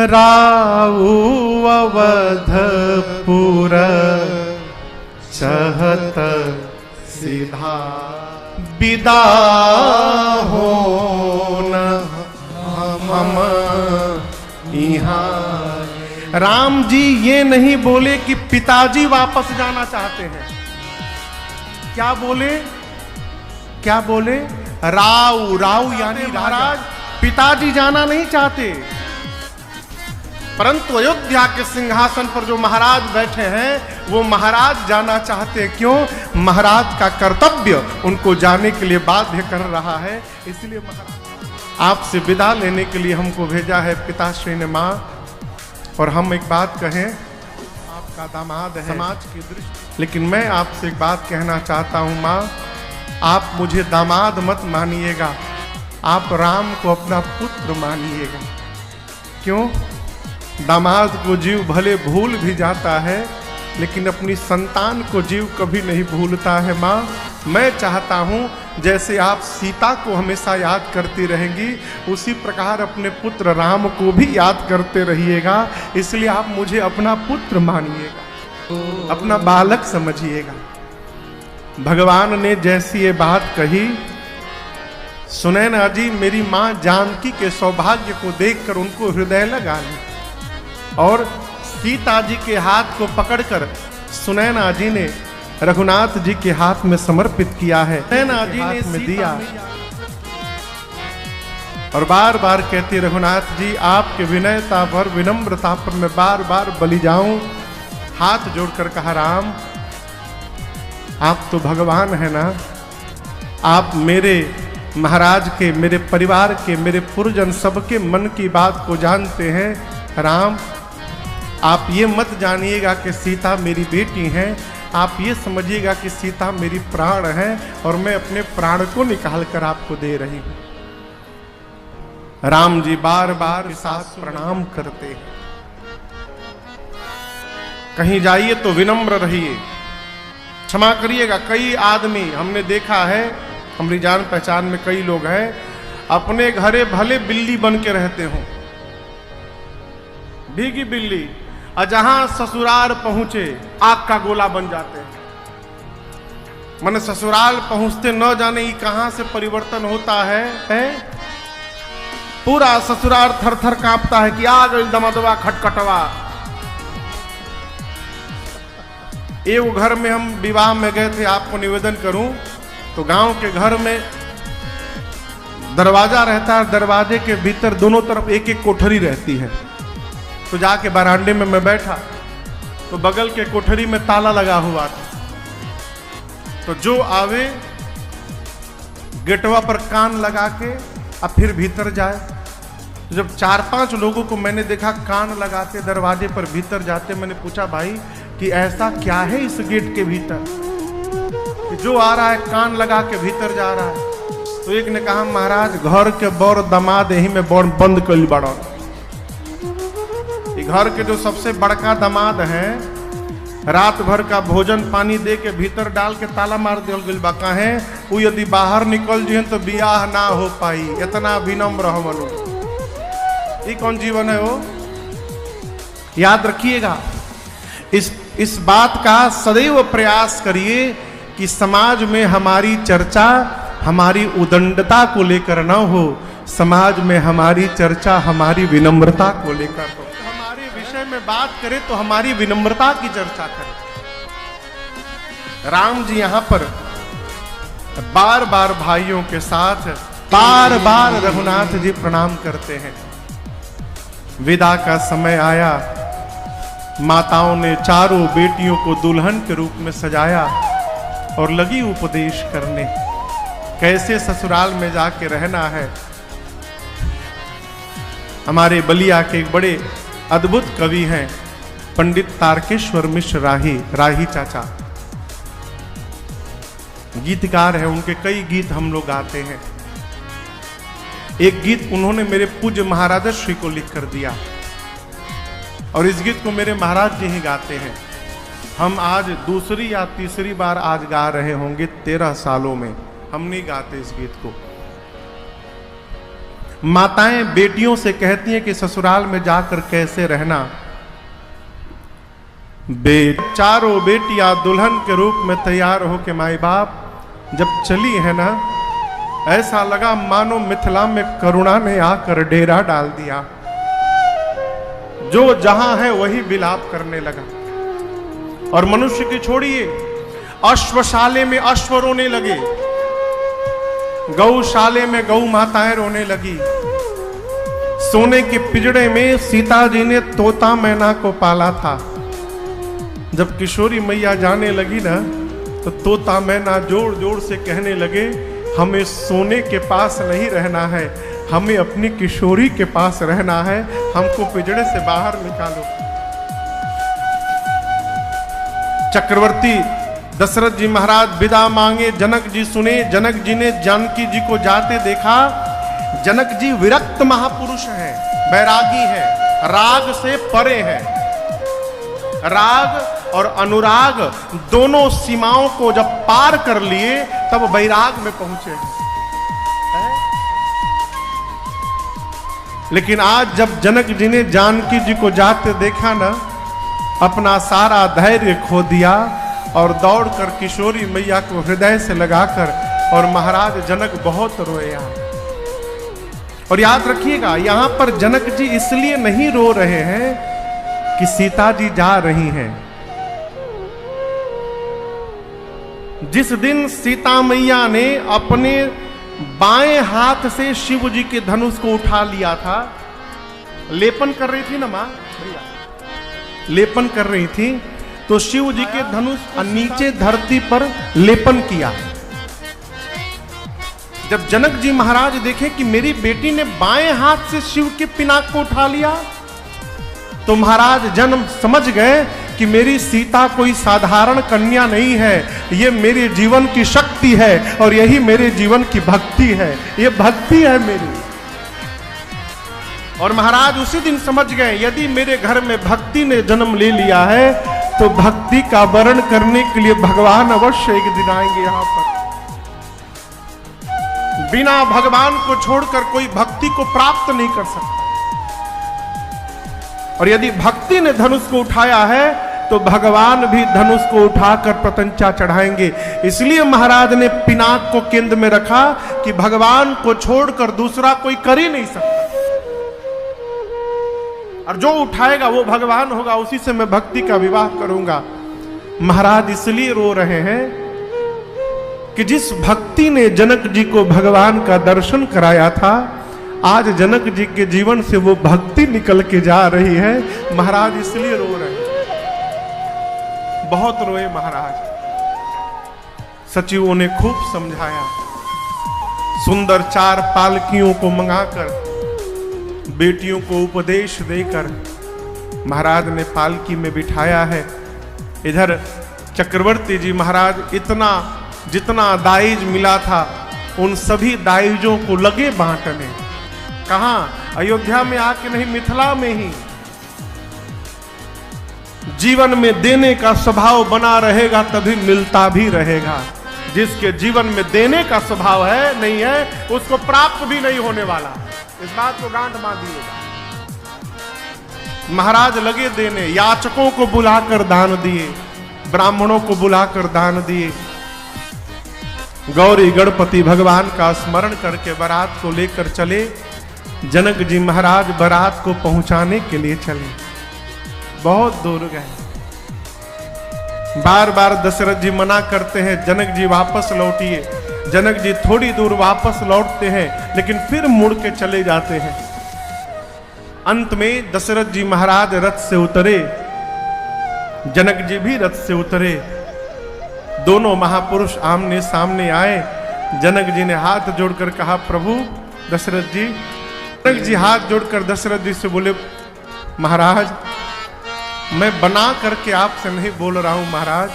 राऊ अवधपुर चहत सीधा विदा हो न हम यहाँ। राम जी ये नहीं बोले कि पिताजी वापस जाना चाहते हैं। क्या बोले? क्या बोले? राऊ, राऊ यानी महाराज, पिताजी जाना नहीं चाहते, परंतु अयोध्या के सिंहासन पर जो महाराज बैठे हैं वो महाराज जाना चाहते। क्यों? महाराज का कर्तव्य उनको जाने के लिए बाध्य कर रहा है। इसलिए महाराज आपसे विदा लेने के लिए हमको भेजा है पिताश्री ने माँ। और हम एक बात कहें, आपका दामाद है समाज की दृष्टि, लेकिन मैं आपसे एक बात कहना चाहता हूँ माँ, आप मुझे दामाद मत मानिएगा, आप राम को अपना पुत्र मानिएगा। क्यों? दामाद को जीव भले भूल भी जाता है, लेकिन अपनी संतान को जीव कभी नहीं भूलता है माँ। मैं चाहता हूँ जैसे आप सीता को हमेशा याद करती रहेंगी, उसी प्रकार अपने पुत्र राम को भी याद करते रहिएगा। इसलिए आप मुझे अपना पुत्र मानिएगा, अपना बालक समझिएगा। भगवान ने जैसी ये बात कही, सुनैना जी मेरी माँ जानकी के सौभाग्य को देखकर उनको हृदय लगा ली और सीता जी के हाथ को पकड़कर सुनैना जी ने रघुनाथ जी के हाथ में समर्पित किया है। सुनैना जी ने में दिया और बार बार कहती, रघुनाथ जी आपके विनयता पर, विनम्रता पर मैं बार बार बलि जाऊं। हाथ जोड़कर कहा, राम आप तो भगवान है ना, आप मेरे महाराज के, मेरे परिवार के, मेरे पुरजन सबके मन की बात को जानते हैं। राम आप ये मत जानिएगा कि सीता मेरी बेटी है, आप ये समझिएगा कि सीता मेरी प्राण है और मैं अपने प्राण को निकाल कर आपको दे रही हूं। राम जी बार बार साथ प्रणाम करते हैं। कहीं जाइए तो विनम्र रहिए, क्षमा करिएगा। कई आदमी हमने देखा है, हमारी जान पहचान में कई लोग हैं, अपने घरे भले बिल्ली बन के रहते हों, भीगी बिल्ली, और जहां ससुराल पहुंचे आग का गोला बन जाते हैं। माने ससुराल पहुंचते न जाने ही कहां से परिवर्तन होता है? पूरा ससुराल थर थर कांपता है कि आ गई दमदवा खटखटवा। एक घर में हम विवाह में गए थे, आपको निवेदन करूं तो गांव के घर में दरवाजा रहता है, दरवाजे के भीतर दोनों तरफ एक एक कोठरी रहती है। तो जाके बरामदे में मैं बैठा तो बगल के कोठरी में ताला लगा हुआ था। तो जो आवे गेटवा पर कान लगा के और फिर भीतर जाए। जब 4-5 लोगों को मैंने देखा कान लगाते दरवाजे पर भीतर जाते, मैंने पूछा भाई कि ऐसा क्या है इस गेट के भीतर कि जो आ रहा है कान लगा के भीतर जा रहा है? तो एक ने कहा, महाराज घर के बड़ दामाद यही में बंद कल बड़ा। घर के जो सबसे बड़का दामाद है, रात भर का भोजन पानी दे के भीतर डाल के ताला मार दिया गइल बा। काहे? वो यदि बाहर निकल जाए तो बियाह ना हो पाई, इतना विनम्र हमन। ये कौन जीवन है वो? याद रखिएगा, इस बात का सदैव प्रयास करिए कि समाज में हमारी चर्चा हमारी उदंडता को लेकर न हो, समाज में हमारी चर्चा हमारी विनम्रता को लेकर हो। हमारे विषय में बात करें तो हमारी विनम्रता की चर्चा करें। राम जी यहां पर बार बार भाइयों के साथ बार बार रघुनाथ जी प्रणाम करते हैं। विदा का समय आया, माताओं ने चारों बेटियों को दुल्हन के रूप में सजाया और लगी उपदेश करने, कैसे ससुराल में जाके रहना है। हमारे बलिया के एक बड़े अद्भुत कवि हैं पंडित तारकेश्वर मिश्र राही चाचा, गीतकार है, उनके कई गीत हम लोग गाते हैं। एक गीत उन्होंने मेरे पूज्य महाराज श्री को लिख कर दिया और इस गीत को मेरे महाराज जी ही गाते हैं। हम आज दूसरी या तीसरी बार आज गा रहे होंगे 13 सालों में, हम नहीं गाते इस गीत को। माताएं बेटियों से कहती हैं कि ससुराल में जाकर कैसे रहना। चारों बेटियां दुल्हन के रूप में तैयार हो के माई बाप जब चली है ना, ऐसा लगा मानो मिथिला में करुणा ने आकर डेरा डाल दिया। जो जहां है वही विलाप करने लगा। और मनुष्य की छोड़िए, अश्वशाले में अश्व रोने लगे, गौशाले में गौ माताएं रोने लगी। सोने के पिंजड़े में सीता जी ने तोता मैना को पाला था। जब किशोरी मैया जाने लगी ना, तो तोता मैना जोर जोर से कहने लगे, हमें सोने के पास नहीं रहना है, हमें अपनी किशोरी के पास रहना है, हमको पिंजड़े से बाहर निकालो। चक्रवर्ती दशरथ जी महाराज विदा मांगे, जनक जी सुने। जनक जी ने जानकी जी को जाते देखा। जनक जी विरक्त महापुरुष हैं, बैरागी हैं, राग से परे हैं। राग और अनुराग दोनों सीमाओं को जब पार कर लिए तब वैराग में पहुंचे। लेकिन आज जब जनक जी ने जानकी जी को जाते देखा ना, अपना सारा धैर्य खो दिया और दौड़कर किशोरी मैया को हृदय से लगाकर, और महाराज जनक बहुत रोया। और याद रखिएगा, यहां पर जनक जी इसलिए नहीं रो रहे हैं कि सीता जी जा रही हैं। जिस दिन सीता मैया ने अपने बाएं हाथ से शिव जी के धनुष को उठा लिया था, लेपन कर रही थी ना मां, लेपन कर रही थी, तो शिव जी के धनुष नीचे धरती पर लेपन किया। जब जनक जी महाराज देखे कि मेरी बेटी ने बाएं हाथ से शिव के पिनाक को उठा लिया, तो महाराज जन्म समझ गए कि मेरी सीता कोई साधारण कन्या नहीं है, ये मेरे जीवन की शक्ति है और यही मेरे जीवन की भक्ति है, ये भक्ति है मेरी। और महाराज उसी दिन समझ गए, यदि मेरे घर में भक्ति ने जन्म ले लिया है तो भक्ति का वर्ण करने के लिए भगवान अवश्य एक दिन आएंगे यहां पर। बिना भगवान को छोड़कर कोई भक्ति को प्राप्त नहीं कर सकता। और यदि भक्ति ने धनुष को उठाया है तो भगवान भी धनुष को उठाकर प्रतंचा चढ़ाएंगे। इसलिए महाराज ने पिनाक को केंद्र में रखा कि भगवान को छोड़कर दूसरा कोई कर ही नहीं सकता, और जो उठाएगा वो भगवान होगा, उसी से मैं भक्ति का विवाह करूंगा। महाराज इसलिए रो रहे हैं कि जिस भक्ति ने जनक जी को भगवान का दर्शन कराया था, आज जनक जी के जीवन से वो भक्ति निकल के जा रही है। महाराज इसलिए रो रहे हैं, बहुत रोए महाराज। सचिवों ने खूब समझाया, सुंदर 4 पालकियों को मंगाकर बेटियों को उपदेश देकर महाराज ने पालकी में बिठाया है। इधर चक्रवर्ती जी महाराज इतना जितना दाइज मिला था उन सभी दाइजों को लगे बांटने। कहां? अयोध्या में आके नहीं, मिथिला में ही। जीवन में देने का स्वभाव बना रहेगा तभी मिलता भी रहेगा। जिसके जीवन में देने का स्वभाव है नहीं है, उसको प्राप्त भी नहीं होने वाला। इस बात को गांठ बांधिएगा। महाराज लगे देने, याचकों को बुलाकर दान दिए, ब्राह्मणों को बुलाकर दान दिए। गौरी गणपति भगवान का स्मरण करके बारात को लेकर चले। जनक जी महाराज बारात को पहुंचाने के लिए चले, बहुत दूर गए। बार बार दशरथ जी मना करते हैं, जनक जी वापस लौटिए। जनक जी थोड़ी दूर वापस लौटते हैं, लेकिन फिर मुड़ के चले जाते हैं। अंत में दशरथ जी महाराज रथ से उतरे, जनक जी भी रथ से उतरे। दोनों महापुरुष आमने सामने आए। जनक जी ने हाथ जोड़कर कहा, प्रभु दशरथ जी। जनक जी हाथ जोड़कर दशरथ जी से बोले, महाराज मैं बना करके आपसे नहीं बोल रहा हूं महाराज,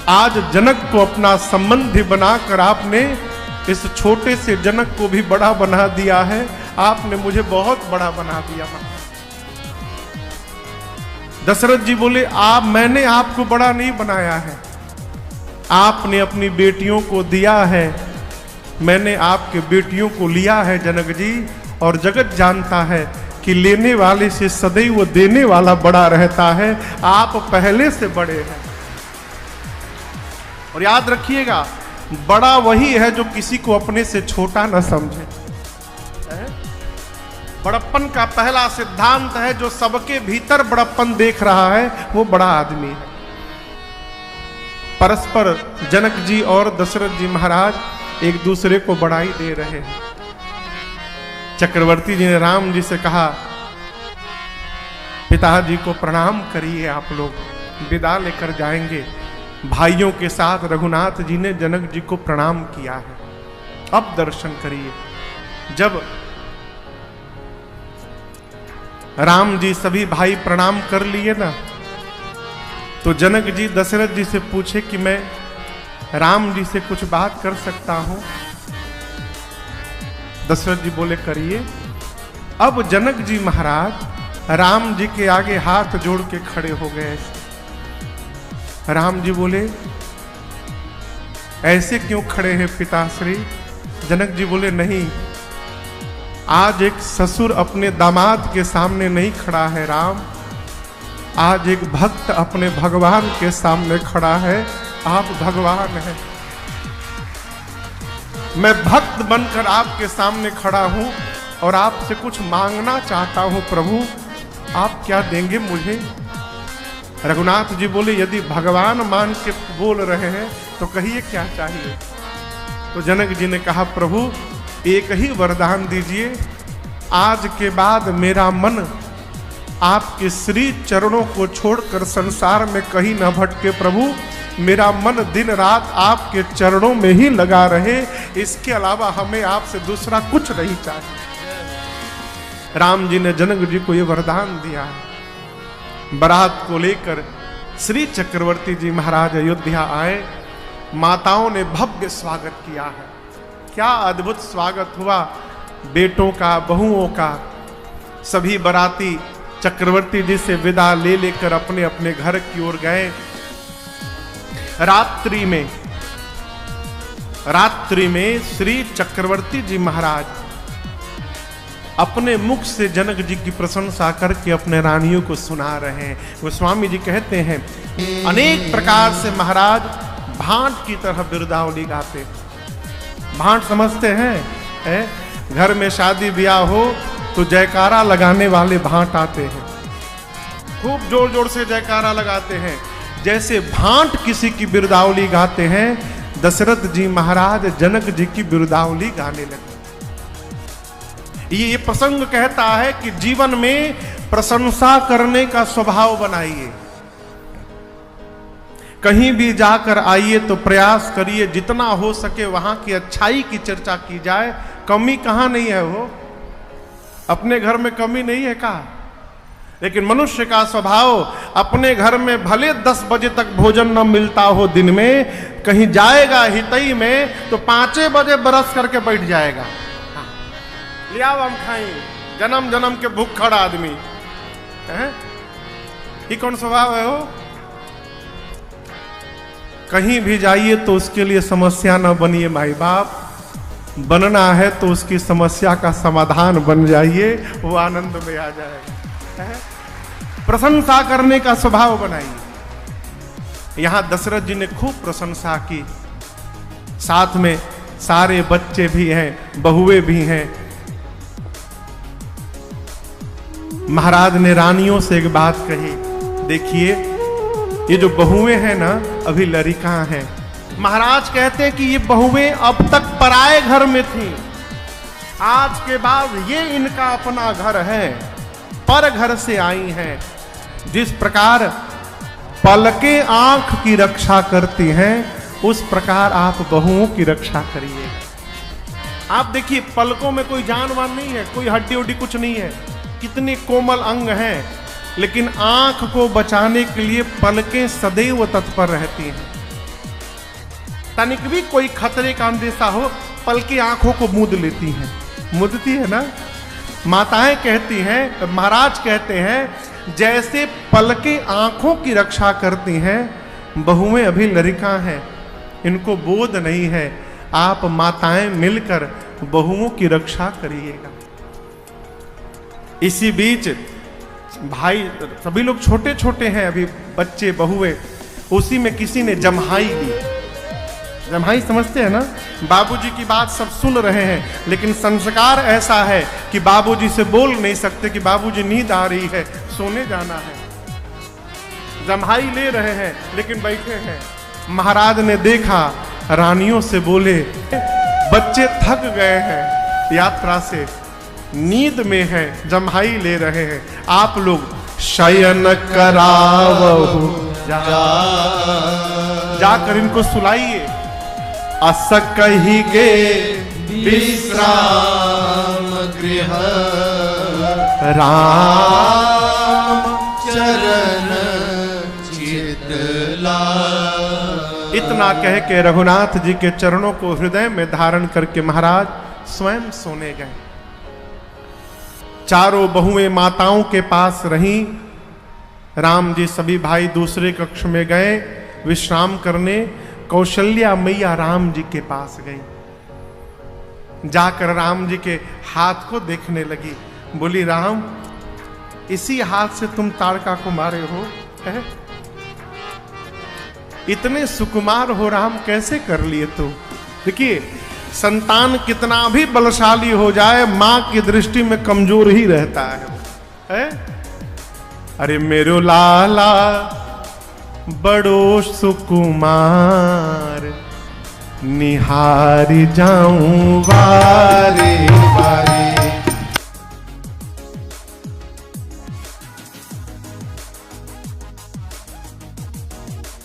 आज जनक को अपना संबंधी बनाकर आपने इस छोटे से जनक को भी बड़ा बना दिया है। आपने मुझे बहुत बड़ा बना दिया। दशरथ जी बोले, मैंने आपको बड़ा नहीं बनाया है, आपने अपनी बेटियों को दिया है, मैंने आपके बेटियों को लिया है जनक जी, और जगत जानता है कि लेने वाले से सदैव देने वाला बड़ा रहता है। आप पहले से बड़े हैं। और याद रखिएगा, बड़ा वही है जो किसी को अपने से छोटा न समझे। बड़प्पन का पहला सिद्धांत है, जो सबके भीतर बड़प्पन देख रहा है वो बड़ा आदमी है। परस्पर जनक जी और दशरथ जी महाराज एक दूसरे को बड़ाई दे रहे हैं। चक्रवर्ती जी ने राम जी से कहा, पिताजी को प्रणाम करिए, आप लोग विदा लेकर जाएंगे। भाइयों के साथ रघुनाथ जी ने जनक जी को प्रणाम किया है, अब दर्शन करिए। जब राम जी सभी भाई प्रणाम कर लिए ना, तो जनक जी दशरथ जी से पूछे कि मैं राम जी से कुछ बात कर सकता हूं। दशरथ जी बोले करिए। अब जनक जी महाराज राम जी के आगे हाथ जोड़ के खड़े हो गए। राम जी बोले, ऐसे क्यों खड़े हैं पिताश्री? जनक जी बोले, नहीं, आज एक ससुर अपने दामाद के सामने नहीं खड़ा है राम, आज एक भक्त अपने भगवान के सामने खड़ा है। आप भगवान हैं, मैं भक्त बनकर आपके सामने खड़ा हूं और आपसे कुछ मांगना चाहता हूं प्रभु, आप क्या देंगे मुझे? रघुनाथ जी बोले, यदि भगवान मान के बोल रहे हैं तो कहिए क्या चाहिए। तो जनक जी ने कहा, प्रभु एक ही वरदान दीजिए, आज के बाद मेरा मन आपके श्री चरणों को छोड़कर संसार में कहीं न भटके प्रभु, मेरा मन दिन रात आपके चरणों में ही लगा रहे, इसके अलावा हमें आपसे दूसरा कुछ नहीं चाहिए। राम जी ने जनक जी को यह वरदान दिया। बारात को लेकर श्री चक्रवर्ती जी महाराज अयोध्या आए। माताओं ने भव्य स्वागत किया है। क्या अद्भुत स्वागत हुआ, बेटों का, बहुओं का। सभी बाराती चक्रवर्ती जी से विदा ले लेकर अपने अपने घर की ओर गए। रात्रि में श्री चक्रवर्ती जी महाराज अपने मुख से जनक जी की प्रशंसा करके अपने रानियों को सुना रहे हैं। गोस्वामी जी कहते हैं, अनेक प्रकार से महाराज भांट की तरह बिरदावली गाते। भांट समझते हैं? घर में शादी ब्याह हो तो जयकारा लगाने वाले भांट आते हैं, खूब जोर जोर से जयकारा लगाते हैं। जैसे भांट किसी की बिरदावली गाते हैं, दशरथ जी महाराज जनक जी की बिरदावली गाने लगे। ये प्रसंग कहता है कि जीवन में प्रशंसा करने का स्वभाव बनाइए। कहीं भी जाकर आइए तो प्रयास करिए जितना हो सके वहां की अच्छाई की चर्चा की जाए। कमी कहां नहीं है, वो अपने घर में कमी नहीं है का? लेकिन मनुष्य का स्वभाव, अपने घर में भले 10 बजे तक भोजन न मिलता हो दिन में, कहीं जाएगा हितई में तो 5 बजे बरस करके बैठ जाएगा। लिया हम खाएं, जन्म जन्म के भूखड़ आदमी है। ये कौन स्वभाव है? वो कहीं भी जाइए तो उसके लिए समस्या न बनिए माई बाप, बनना है तो उसकी समस्या का समाधान बन जाइए, वो आनंद में आ जाएगा। प्रशंसा करने का स्वभाव बनाइए। यहां दशरथ जी ने खूब प्रशंसा की, साथ में सारे बच्चे भी हैं, बहुएं भी हैं। महाराज ने रानियों से एक बात कही, देखिए ये जो बहुएं हैं ना, अभी लड़िका हैं। महाराज कहते हैं कि ये बहुएं अब तक पराए घर में थी, आज के बाद ये इनका अपना घर है, पर घर से आई हैं। जिस प्रकार पलकें आंख की रक्षा करती हैं, उस प्रकार आप बहुओं की रक्षा करिए। आप देखिए, पलकों में कोई जानवान नहीं है, कोई हड्डी उड्डी कुछ नहीं है, कितने कोमल अंग हैं, लेकिन आंख को बचाने के लिए पलकें सदैव तत्पर रहती हैं। तनिक भी कोई खतरे का अंदेशा हो, पलकें आंखों को मूंद लेती हैं। मुदती है ना। माताएं कहती हैं, महाराज कहते हैं, जैसे पलकें आंखों की रक्षा करती हैं, बहुएं अभी लड़िका हैं, इनको बोध नहीं है। आप माताएं मिलकर बहुओं की रक्षा करिएगा। इसी बीच भाई सभी लोग छोटे छोटे हैं, अभी बच्चे बहुए, उसी में किसी ने जम्हाई ली। जम्हाई समझते हैं ना? बाबूजी की बात सब सुन रहे हैं, लेकिन संस्कार ऐसा है कि बाबूजी से बोल नहीं सकते कि बाबूजी नींद आ रही है, सोने जाना है। जम्हाई ले रहे हैं लेकिन बैठे हैं। महाराज ने देखा, रानियों से बोले, बच्चे थक गए हैं यात्रा से, नींद में है, जम्हाई ले रहे हैं, आप लोग शयन करावहु, जाकर इनको सुलाइए। अस कहिगे विश्राम गृह, राम चरण चितला। इतना कह के रघुनाथ जी के चरणों को हृदय में धारण करके महाराज स्वयं सोने गए। चारों बहुएं माताओं के पास रहीं। राम जी सभी भाई दूसरे कक्ष में गए विश्राम करने। कौशल्या मैया राम जी के पास गई। जाकर राम जी के हाथ को देखने लगी। बोली, राम, इसी हाथ से तुम ताड़का को मारे हो? है? इतने सुकुमार हो राम, कैसे कर लिए तुम? देखिए, संतान कितना भी बलशाली हो जाए, मां की दृष्टि में कमजोर ही रहता है? अरे मेरो लाला बड़ो सुकुमार, निहारी जाऊं वारे।